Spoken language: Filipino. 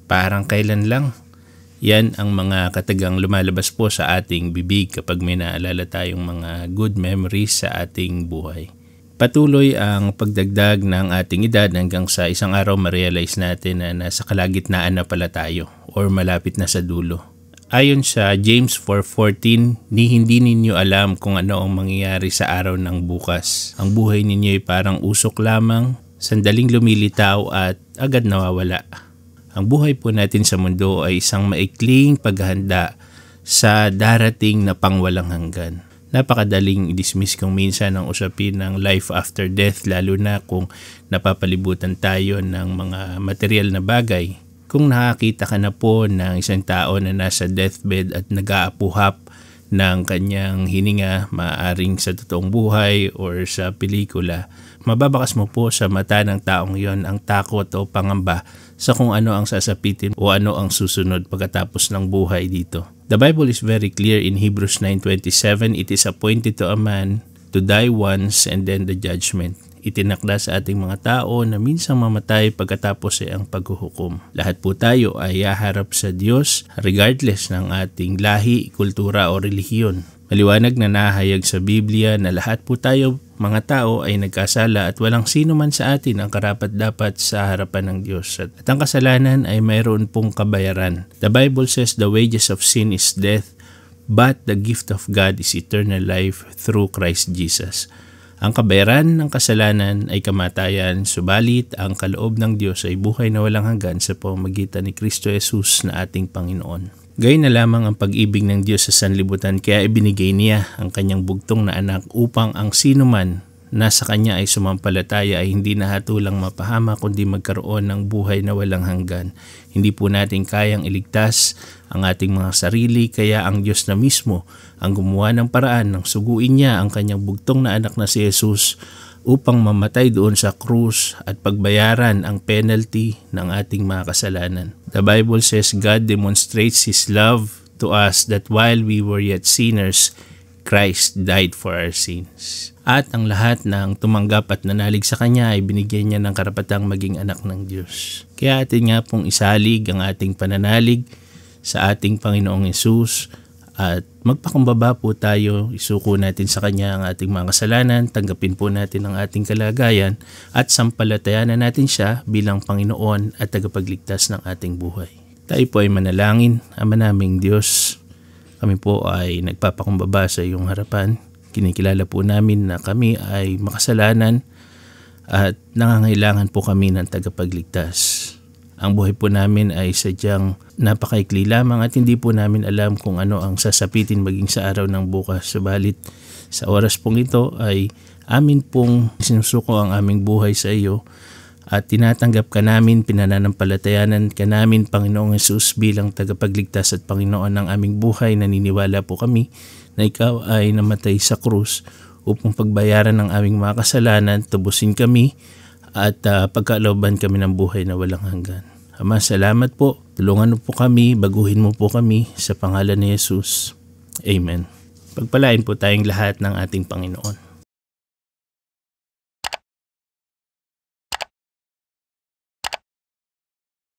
Parang kailan lang. Yan ang mga katagang lumalabas po sa ating bibig kapag may naalala tayong mga good memories sa ating buhay. Patuloy ang pagdagdag ng ating edad hanggang sa isang araw ma-realize natin na nasa kalagitnaan na pala tayo or malapit na sa dulo. Ayon sa James 4:14, hindi ninyo alam kung ano ang mangyayari sa araw ng bukas. Ang buhay ninyo ay parang usok lamang, sandaling lumilitaw at agad nawawala. Ang buhay po natin sa mundo ay isang maikling paghahanda sa darating na pangwalang hanggan. Napakadaling i-dismiss kung minsan ang usapin ng life after death, lalo na kung napapalibutan tayo ng mga material na bagay. Kung nakakita ka na po ng isang tao na nasa deathbed at nag-aapuhap ng kanyang hininga, maaaring sa totoong buhay or sa pelikula, mababakas mo po sa mata ng taong yon ang takot o pangamba sa kung ano ang sasapitin o ano ang susunod pagkatapos ng buhay dito. The Bible is very clear in Hebrews 9:27, it is appointed to a man to die once and then the judgment. Itinakda sa ating mga tao na minsang mamatay pagkatapos ay ang paghuhukom. Lahat po tayo ay haharap sa Diyos regardless ng ating lahi, kultura o relihiyon. Maliwanag na nahayag sa Biblia na lahat po tayo mga tao ay nagkasala at walang sino man sa atin ang karapat-dapat sa harapan ng Diyos. At ang kasalanan ay mayroon pong kabayaran. The Bible says the wages of sin is death, but the gift of God is eternal life through Christ Jesus. Ang kabayaran ng kasalanan ay kamatayan, subalit ang kaloob ng Diyos ay buhay na walang hanggan sa pamamagitan ni Kristo Jesus na ating Panginoon. Gayon na lamang ang pag-ibig ng Diyos sa sanlibutan, kaya ibinigay niya ang kanyang bugtong na anak upang ang sino man na sa kanya ay sumampalataya ay hindi na hatulang mapahama kundi magkaroon ng buhay na walang hanggan. Hindi po natin kayang iligtas ang ating mga sarili, kaya ang Diyos na mismo ang gumawa ng paraan ng suguin niya ang kanyang bugtong na anak na si Jesus upang mamatay doon sa krus at pagbayaran ang penalty ng ating mga kasalanan. The Bible says God demonstrates His love to us that while we were yet sinners, Christ died for our sins. At ang lahat ng tumanggap at nanalig sa Kanya ay binigyan niya ng karapatang maging anak ng Diyos. Kaya atin nga pong isalig ang ating pananalig sa ating Panginoong Hesus at magpakumbaba po tayo, isuko natin sa Kanya ang ating mga kasalanan, tanggapin po natin ang ating kalagayan at sampalatayanan natin Siya bilang Panginoon at tagapagligtas ng ating buhay. Tayo po ay manalangin. Ama naming Diyos, kami po ay nagpapakumbaba sa iyong harapan. Kinikilala po namin na kami ay makasalanan at nangangailangan po kami ng tagapagligtas. Ang buhay po namin ay sadyang napakaikli lamang at hindi po namin alam kung ano ang sasapitin maging sa araw ng bukas. Subalit sa oras pong ito ay amin pong sinusuko ang aming buhay sa iyo at tinatanggap ka namin, pinananampalatayanan ka namin, Panginoong Hesus, bilang tagapagligtas at Panginoon ng aming buhay. Naniniwala po kami na ikaw ay namatay sa krus upang pagbayaran ng aming mga kasalanan, tubusin kami at pagkalooban kami ng buhay na walang hanggan. Ama, salamat po. Tulungan mo po kami, baguhin mo po kami sa pangalan ni Jesus. Amen. Pagpalain po tayong lahat ng ating Panginoon.